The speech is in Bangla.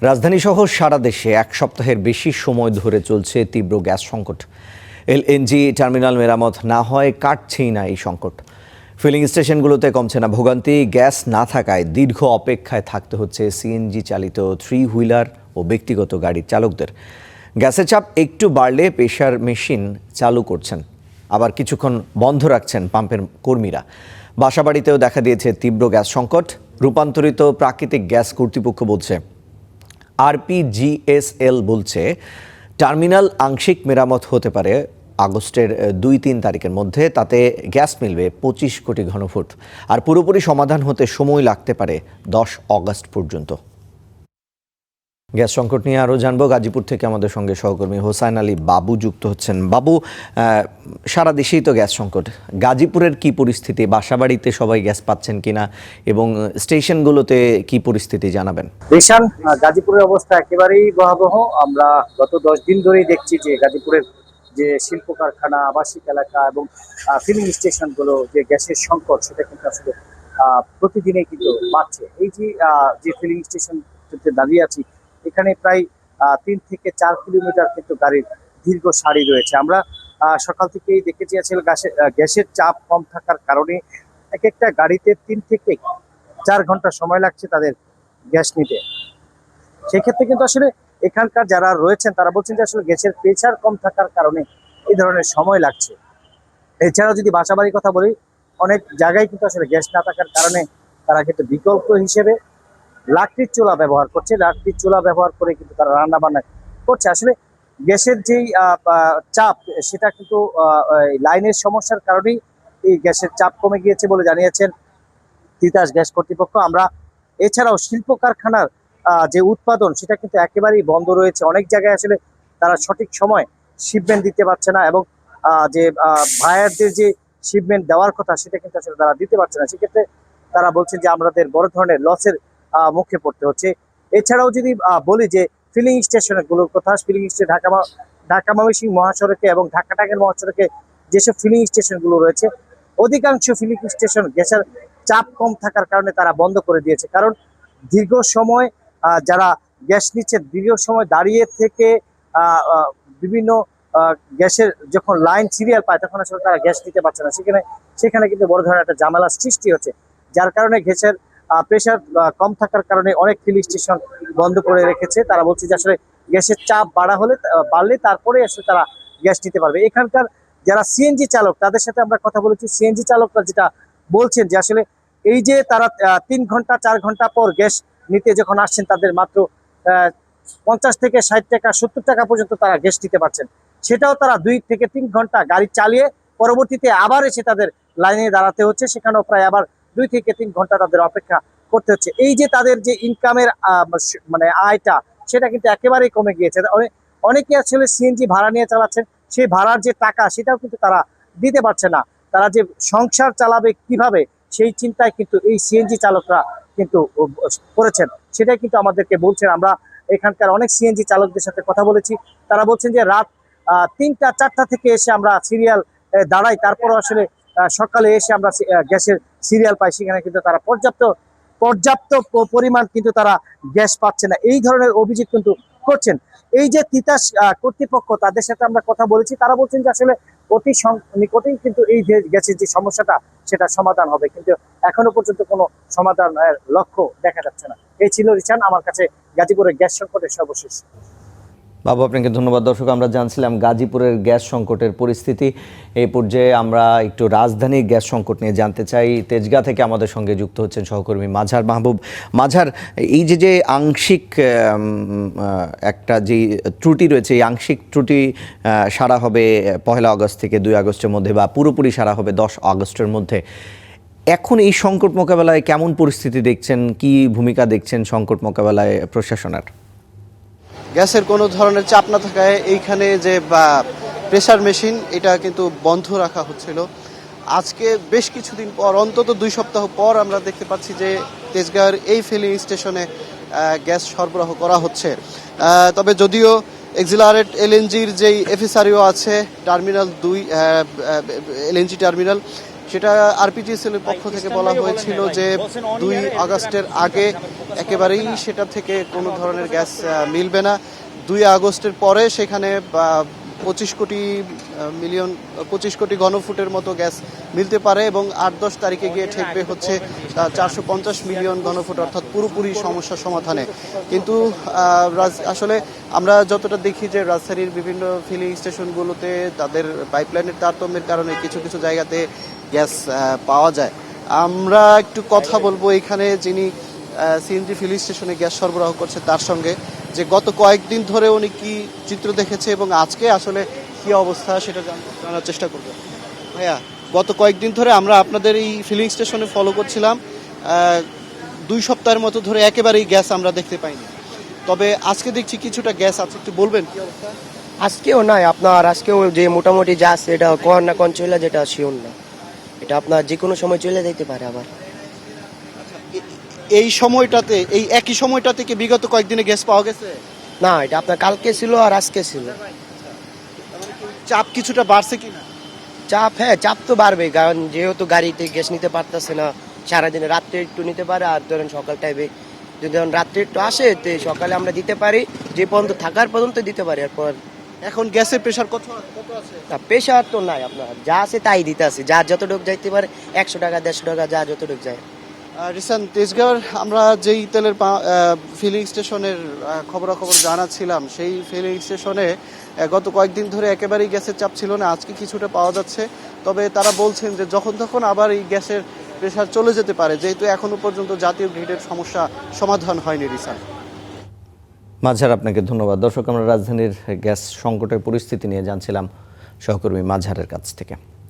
রাজধানীসহ সারা দেশে এক সপ্তাহের বেশি সময় ধরে চলছে তীব্র গ্যাস সংকট। এলএনজি টার্মিনাল মেরামত না হয় কাটছেই না এই সংকট। ফিলিং স্টেশনগুলোতে কমছে না ভোগান্তি। গ্যাস না থাকায় দীর্ঘ অপেক্ষায় থাকতে হচ্ছে সিএনজি চালিত 3 হুইলার ও ব্যক্তিগত গাড়ির চালকদের। গ্যাসের চাপ একটু বাড়লে প্রেসার মেশিন চালু করছেন, আবার কিছুক্ষণ বন্ধ রাখছেন পাম্পের কর্মীরা। বাসাবাড়িতেও দেখা দিয়েছে তীব্র গ্যাস সংকট। রূপান্তরিত প্রাকৃতিক গ্যাস কর্তৃপক্ষ বলছে, আরপিজিএসএল বলছে, টার্মিনাল আংশিক মেরামত হতে পারে আগস্টের 2-3 তারিখের মধ্যে। তাতে গ্যাস মিলবে 25 কোটি ঘনফুট। আর পুরোপুরি সমাধান হতে সময় লাগতে পারে 10 অগস্ট পর্যন্ত। গ্যাস সংকট নিয়ে আরও জানবো। গাজীপুর থেকে আমাদের সঙ্গে সহকর্মী হোসাইন আলী বাবু যুক্ত হচ্ছেন। বাবু, সারা দেশেই তো গ্যাস সংকট, গাজীপুরের কি পরিস্থিতি? বাসাবাড়িতে সবাই গ্যাস পাচ্ছেন কিনা এবং স্টেশনগুলোতে কি পরিস্থিতি জানাবেন। রেশান, গাজীপুরের অবস্থা একেবারেই ভয়াবহ। আমরা গত 10 দিন ধরেই দেখছি যে গাজীপুরের যে শিল্প কারখানা, আবাসিক এলাকা এবং ফিলিং স্টেশনগুলো যে গ্যাসের সংকট, সেটা কিন্তু আসলে প্রতিদিনই কিন্তু বাড়ছে। এই যে ফিলিং স্টেশন দাঁড়িয়ে আছি, এখানে প্রায় 3 থেকে 4 কিলোমিটার কিন্তু গাড়ির দীর্ঘ সারি রয়েছে। আমরা সকাল থেকেই দেখেছি আসলে গ্যাসের চাপ কম থাকার কারণে এক একটা গাড়িতে 3 থেকে 4 ঘন্টা সময় লাগছে তাদের গ্যাস নিতে। সেক্ষেত্রে কিন্তু আসলে এখানকার যারা রয়েছেন তারা বলছেন যে আসলে গ্যাসের প্রেসার কম থাকার কারণে এই ধরনের সময় লাগছে। এছাড়াও যদি বাসাবাড়ির কথা বলি, অনেক জায়গায় কিন্তু আসলে গ্যাস না থাকার কারণে তারা কিন্তু বিকল্প হিসেবে লাকড়ির চুলা ব্যবহার করছে। লাকড়ির চুলা ব্যবহার করে কিন্তু তারা রান্না বান্না করছে। আসলে গ্যাসের যেই চাপ, সেটা কিন্তু লাইনের সমস্যার কারণেই এই গ্যাসের চাপ কমে গিয়েছে বলে জানিয়েছেন তিতাস গ্যাস কর্তৃপক্ষ। আমরা এছাড়াও শিল্প কারখানার যে উৎপাদন, সেটা কিন্তু একেবারেই বন্ধ রয়েছে। অনেক জায়গায় আসলে তারা সঠিক সময় শিপমেন্ট দিতে পারছে না এবং যে ভায়ারদের যে শিপমেন্ট দেওয়ার কথা, সেটা কিন্তু আসলে তারা দিতে পারছে না। সেক্ষেত্রে তারা বলছেন যে আমাদের বড় ধরনের লসের মুখে পড়তে হচ্ছে। এছাড়াও যদি বলি যে ফিলিং স্টেশনগুলোর কথা, ফিলিং স্টেশন ঢাকা ময়মনসিংহ মহাসড়কে এবং ঢাকা টাঙ্গাইল মহাসড়কে যেসব ফিলিং স্টেশনগুলো রয়েছে, অধিকাংশ ফিলিং স্টেশন গ্যাসের চাপ কম থাকার কারণে তারা বন্ধ করে দিয়েছে। কারণ দীর্ঘ সময় যারা গ্যাস নিচ্ছে, দীর্ঘ সময় দাঁড়িয়ে থেকে বিভিন্ন গ্যাসের যখন লাইন সিরিয়াল পায়, তখন আসলে তারা গ্যাস নিতে পারছে না। সেখানে কিন্তু বড় ধরনের একটা ঝামেলা সৃষ্টি হচ্ছে, যার কারণে গ্যাসের প্রেশার কম থাকার কারণে অনেক ফিলিং স্টেশন বন্ধ করে রেখেছে। তারা বলছে যে আসলে গ্যাসের চাপ বাড়লে তারপরে আসলে তারা গ্যাস নিতে পারবে। এখানকার যারা সিএনজি চালক, তাদের সাথে আমরা কথা বলেছি। সিএনজি চালকরা যেটা বলছেন যে আসলে এই যে তারা 3 ঘন্টা 4 ঘন্টা পর গ্যাস নিতে যখন আসছেন, তাদের মাত্র 50 থেকে 60 টাকা 70 টাকা পর্যন্ত তারা গ্যাস নিতে পারছেন। সেটাও তারা 2 থেকে 3 ঘন্টা গাড়ি চালিয়ে পরবর্তীতে আবার এসে তাদের লাইনে দাঁড়াতে হচ্ছে। সেখানেও প্রায় আবার 2 থেকে 3 ঘন্টা তাদের অপেক্ষা করতে হচ্ছে। এই যে তাদের যে ইনকামের মানে আয়টা, সেটা কিন্তু একেবারেই কমে গিয়েছে। অনেকে আসলে সিএনজি ভাড়া নিয়ে চালাচ্ছেন, সেই ভাড়ার যে টাকা, সেটাও কিন্তু তারা দিতে পারছে না। তারা যে সংসার চালাবে কিভাবে, সেই চিন্তায় কিন্তু এই সিএনজি চালকরা কিন্তু করেছেন। সেটাই কিন্তু আমাদেরকে বলছেন। আমরা এখানকার অনেক সিএনজি চালকদের সাথে কথা বলেছি। তারা বলছেন যে রাত 3টা 4টা থেকে এসে আমরা সিরিয়াল দাঁড়াই, তারপরও আসলে সকালে এসে আমরা গ্যাসের সিরিয়াল পাই। সেখানে কিন্তু তারা পর্যাপ্ত পরিমাণ কিন্তু তারা গ্যাস পাচ্ছে না, এই ধরনের অভিযোগ কিন্তু করছেন। এই যে তিতাস কর্তৃপক্ষ, তাদের সাথে আমরা কথা বলেছি। তারা বলছেন যে আসলে অতি নিকটেই কিন্তু এই গ্যাসের যে সমস্যাটা, সেটা সমাধান হবে, কিন্তু এখনো পর্যন্ত কোনো সমাধানের লক্ষ্য দেখা যাচ্ছে না। এই ছিল রিচান আমার কাছে গাজীপুরের গ্যাস সংকটের সর্বশেষ। বাবু, আপনাকে ধন্যবাদ। দর্শক, আমরা জানছিলাম গাজীপুরের গ্যাস সংকটের পরিস্থিতি। এই পর্যায়ে আমরা একটু রাজধানীর গ্যাস সংকট নিয়ে জানতে চাই। তেজগাঁ থেকে আমাদের সঙ্গে যুক্ত হচ্ছেন সহকর্মী মাঝার মাহবুব। মাঝার, এই যে আংশিক একটা যে ত্রুটি রয়েছে, এই আংশিক ত্রুটি সারা হবে 1 আগস্ট থেকে 2 আগস্টের মধ্যে, বা পুরোপুরি সারা হবে 10 আগস্টের মধ্যে। এখন এই সংকট মোকাবেলায় কেমন পরিস্থিতি দেখছেন, কি ভূমিকা দেখছেন সংকট মোকাবেলায় প্রশাসনের? গ্যাসের কোনো ধরনের চাপ না থাকায় এইখানে যে প্রেসার মেশিন, এটা কিন্তু বন্ধ রাখা হচ্ছিল। আজকে বেশ কিছুদিন পর, অন্তত 2 সপ্তাহ পর আমরা দেখতে পাচ্ছি যে তেজগাঁওয়ের এই ফিলিং স্টেশনে গ্যাস সরবরাহ করা হচ্ছে। তবে যদিও এক্সিলারেট এলএনজির যেই এফএসআরইও আছে, টার্মিনাল 2 এলএনজি টার্মিনাল, সেটা আরপিজিএসএল এর পক্ষ থেকে বলা হয়েছিল যে 2 আগস্টের আগে একেবারেই সেটা থেকে কোনো ধরনের গ্যাস মিলবে না। 2 আগস্টের পরে সেখানে 25 কোটি ঘনফুটের মতো গ্যাস মিলতে পারে এবং 8-10 তারিখে গিয়ে ঠেকবে হচ্ছে 450 মিলিয়ন ঘনফুট, অর্থাৎ পুরোপুরি সমস্যা সমাধানে। কিন্তু আসলে আমরা যতটা দেখি যে রাজশাহীর বিভিন্ন ফিলিং স্টেশনগুলোতে তাদের পাইপলাইনের তারতম্যের কারণে কিছু কিছু জায়গাতে গ্যাস পাওয়া যায়। আমরা একটু কথা বলবো এখানে যিনি সিএনজি ফিলিং স্টেশনে গ্যাস সরবরাহ করছে তার সঙ্গে, যে গত কয়েকদিন ধরে উনি কি চিত্র দেখেছে এবং আজকে আসলে কি অবস্থা সেটা জানার চেষ্টা করব। ভাইয়া, গত কয়েকদিন ধরে আমরা আপনাদের এই ফিলিং স্টেশনে ফলো করছিলাম, 2 সপ্তাহের মতো ধরে একেবারেই গ্যাস আমরা দেখতে পাইনি, তবে আজকে দেখছি কিছুটা গ্যাস আছে, একটু বলবেন কি অবস্থা? আজকেও নাই আপনার, আজকেও যে মোটামুটি যা আছে এটা কোন না কোন চলে, যেটা শিওর না, এটা আপনার যে কোনো সময় চলে যেতে পারে আবার। এই সময়টাতে, এই একই সময়টাতে কি বিগত কয়েকদিনে গ্যাস পাওয়া গেছে? না, এটা আপনার কালকে ছিল আর আজকে ছিল। চাপ কিছুটা বাড়ছে কিনা? চাপ, হ্যাঁ চাপ তো বাড়বে, কারণ যেহেতু গাড়িতে গ্যাস নিতে পারতেছে না সারাদিনে, রাত্রে একটু নিতে পারে, আর ধরেন সকাল টাইমে যদি রাত্রে একটু আসে তো সকালে আমরা দিতে পারি, যে পর্যন্ত থাকার পর্যন্ত দিতে পারি। এরপর এখন গ্যাসের প্রেশার কত আছে? পেশার তো নাই, আপনার যা আছে তাই দিতে আছে, যা যতটুকু যাইতে পারে 100 টাকা 150 টাকা যা যতটুকু যায়। রিসান, তেজগাঁওয়ের আমরা যেই তেলের ফিলিং স্টেশনের খবরাখবর জানাচ্ছিলাম, সেই ফিলিং স্টেশনে গত কয়েকদিন ধরে একেবারেই গ্যাসের চাপ ছিল না, আজকে কিছুটা পাওয়া যাচ্ছে। তবে তারা বলছেন যে যখন তখন আবার এই গ্যাসের প্রেশার চলে যেতে পারে, যেহেতু এখনো পর্যন্ত জাতীয় গ্রিডের সমস্যা সমাধান হয়নি। রিসান, মাঝার, আপনাকে ধন্যবাদ। দর্শক, আমরা রাজধানীর গ্যাস সংকটের পরিস্থিতি নিয়ে জানছিলাম সহকর্মী মাঝারের কাছ থেকে।